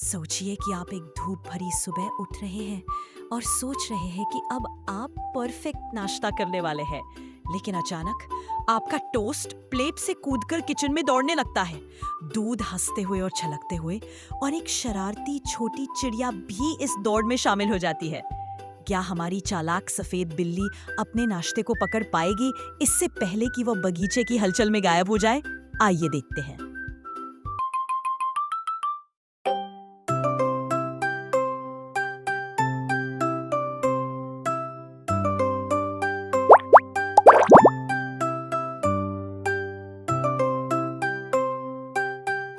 सोचिए कि आप एक धूप भरी सुबह उठ रहे हैं और सोच रहे हैं कि अब आप परफेक्ट नाश्ता करने वाले हैं, लेकिन अचानक आपका टोस्ट प्लेट से कूदकर किचन में दौड़ने लगता है। दूध हंसते हुए और छलकते हुए, और एक शरारती छोटी चिड़िया भी इस दौड़ में शामिल हो जाती है। क्या हमारी चालाक सफेद बिल्ली अपने नाश्ते को पकड़ पाएगी इससे पहले कि वह बगीचे की हलचल में गायब हो जाए? आइए देखते हैं।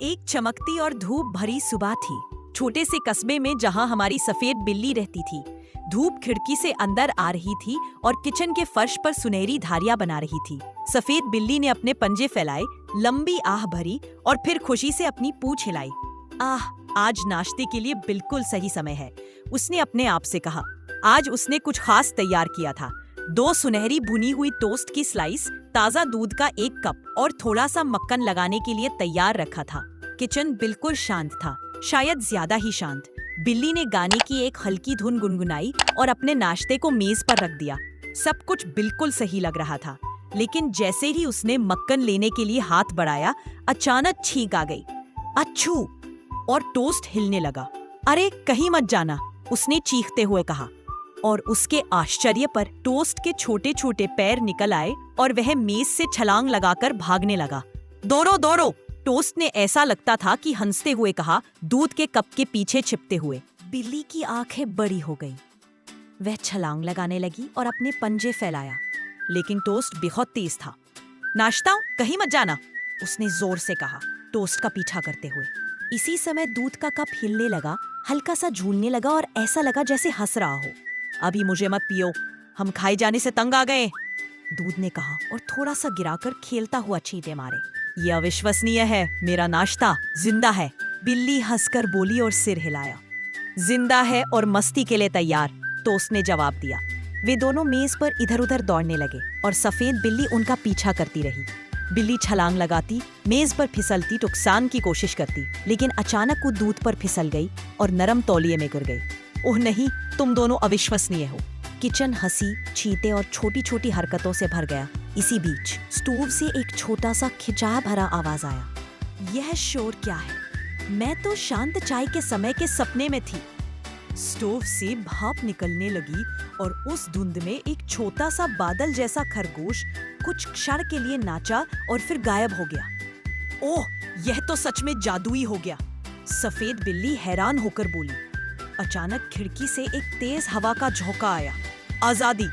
एक चमकती और धूप भरी सुबह थी, छोटे से कस्बे में जहां हमारी सफेद बिल्ली रहती थी। धूप खिड़की से अंदर आ रही थी और किचन के फर्श पर सुनहरी धारियां बना रही थी। सफेद बिल्ली ने अपने पंजे फैलाए, लंबी आह भरी और फिर खुशी से अपनी पूंछ हिलाई। आह, आज नाश्ते के लिए बिल्कुल सही समय है, उसने अपने आप से कहा। आज उसने कुछ खास तैयार किया था। 2 सुनहरी भुनी हुई टोस्ट की स्लाइस, ताज़ा दूध का 1 कप और थोड़ा सा मक्खन लगाने के लिए तैयार रखा था। किचन बिल्कुल शांत था, शायद ज्यादा ही शांत। बिल्ली ने गाने की एक हल्की धुन गुनगुनाई और अपने नाश्ते को मेज पर रख दिया। सब कुछ बिल्कुल सही लग रहा था, लेकिन जैसे ही उसने मक्खन लेने के लिए हाथ बढ़ाया, अचानक छींक आ गई। अच्छू! और टोस्ट हिलने लगा। अरे कहीं मत जाना, उसने चीखते हुए कहा। और उसके आश्चर्य पर टोस्ट के छोटे छोटे पैर निकल आए और वह मेज से छलांग लगाकर भागने लगा। दौड़ो दौड़ो! टोस्ट ने ऐसा लगता था कि हंसते हुए कहा, दूध के कप के पीछे छिपते हुए। बिल्ली की आंखें बड़ी हो गईं। वह छलांग लगाने लगी और अपने पंजे फैलाया, लेकिन टोस्ट बहुत तेज था। नाश्ता कहीं मत जाना, उसने जोर से कहा, टोस्ट का पीछा करते हुए। इसी समय दूध का कप हिलने लगा, हल्का सा झूलने लगा और ऐसा लगा जैसे हंस रहा हो। अभी मुझे मत पियो, हम खाए जाने से तंग आ गए, दूध ने कहा और थोड़ा सा गिराकर खेलता हुआ छींटे मारे। ये अविश्वसनीय है, मेरा नाश्ता जिंदा है, बिल्ली हंसकर बोली और सिर हिलाया। जिंदा है और मस्ती के लिए तैयार, टोस्ट ने जवाब दिया। वे दोनों मेज पर इधर उधर दौड़ने लगे और सफेद बिल्ली उनका पीछा करती रही। बिल्ली छलांग लगाती, मेज पर फिसलती, नुकसान की कोशिश करती, लेकिन अचानक वो दूध पर फिसल गई और नरम तौलिए में गिर गई। ओह नहीं, तुम दोनों अविश्वसनीय हो। किचन हंसी, छींटे और छोटी छोटी हरकतों से भर गया। इसी बीच स्टोव से एक छोटा सा खिंचाव भरा आवाज आया। यह शोर क्या है? मैं तो शांत चाय के समय के सपने में थी। स्टोव से भाप निकलने लगी और उस धुंध में एक छोटा सा बादल जैसा खरगोश कुछ क्षण के लिए नाचा और फिर गायब हो गया। ओह, यह तो सच में जादुई हो गया, सफेद बिल्ली हैरान होकर बोली। अचानक खिड़की से एक तेज हवा का झोंका आया। आजादी!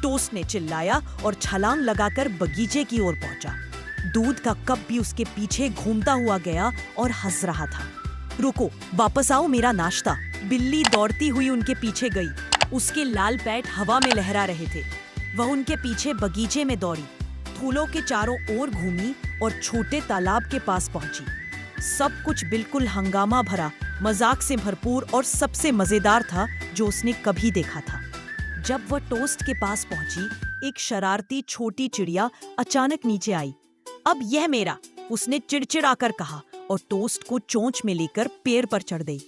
टोस्ट ने चिल्लाया और छलांग लगाकर बगीचे की ओर पहुंचा। दूध का कप भी उसके पीछे घूमता हुआ गया और हंस रहा था। रुको, वापस आओ, मेरा नाश्ता! बिल्ली दौड़ती हुई उनके पीछे गई। उसके लाल पैर हवा में लहरा रहे थे। वह उनके पीछे बगीचे में दौड़ी, फूलों के चारों ओर घूमी और छोटे तालाब के पास पहुंची। सब कुछ बिल्कुल हंगामा भरा, मजाक से भरपूर और सबसे मजेदार था जो उसने कभी देखा था। जब वह टोस्ट के पास पहुंची, एक शरारती छोटी चिड़िया अचानक नीचे आई। अब यह मेरा, उसने चिड़चिड़ाकर कहा और टोस्ट को चोंच में लेकर पेड़ पर चढ़ गई।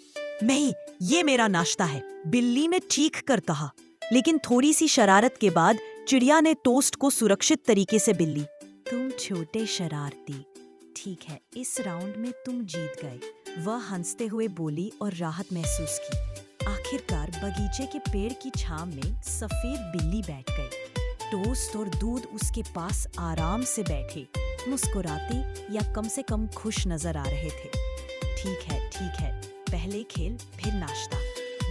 नहीं, ये मेरा नाश्ता है, बिल्ली ने चीख कर कहा। लेकिन थोड़ी सी शरारत के बाद चिड़िया ने टोस्ट को सुरक्षित तरीके से बिल्ली, तुम छोटे शरारती, ठीक है, इस राउंड में तुम जीत गए, वह हंसते हुए बोली और राहत महसूस की। आखिरकार बगीचे के पेड़ की छांव में सफेद बिल्ली बैठ गई। टोस्ट और दूध उसके पास आराम से बैठे, मुस्कुराते या कम से कम खुश नजर आ रहे थे। ठीक है, पहले खेल फिर नाश्ता,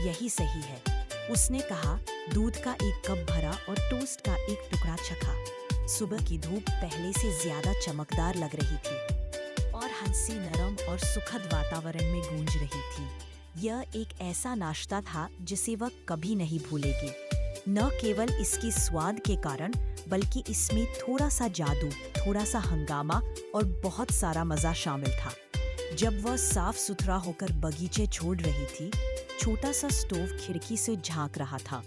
यही सही है, उसने कहा। दूध का 1 कप भरा और टोस्ट का 1 टुकड़ा चखा। सुबह की धूप पहले से ज्यादा चमकदार लग रही थी और हंसी नरम और सुखद वातावरण में गूंज रही थी। यह एक ऐसा नाश्ता था जिसे वह कभी नहीं भूलेगी, न केवल इसकी स्वाद के कारण, बल्कि इसमें थोड़ा सा जादू, थोड़ा सा हंगामा और बहुत सारा मजा शामिल था। जब वह साफ सुथरा होकर बगीचे छोड़ रही थी, छोटा सा स्टोव खिड़की से झांक रहा था।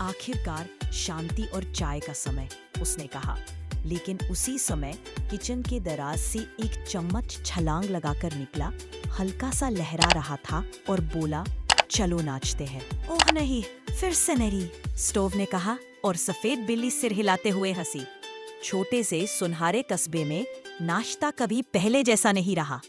आखिरकार शांति और चाय का समय, उसने कहा। लेकिन उसी समय किचन के दराज से एक चम्मच छलांग लगाकर निकला, हल्का सा लहरा रहा था और बोला, चलो नाचते हैं। ओह नहीं, फिर से नहीं, स्टोव ने कहा और सफेद बिल्ली सिर हिलाते हुए हंसी। छोटे से सुनहरे कस्बे में नाश्ता कभी पहले जैसा नहीं रहा।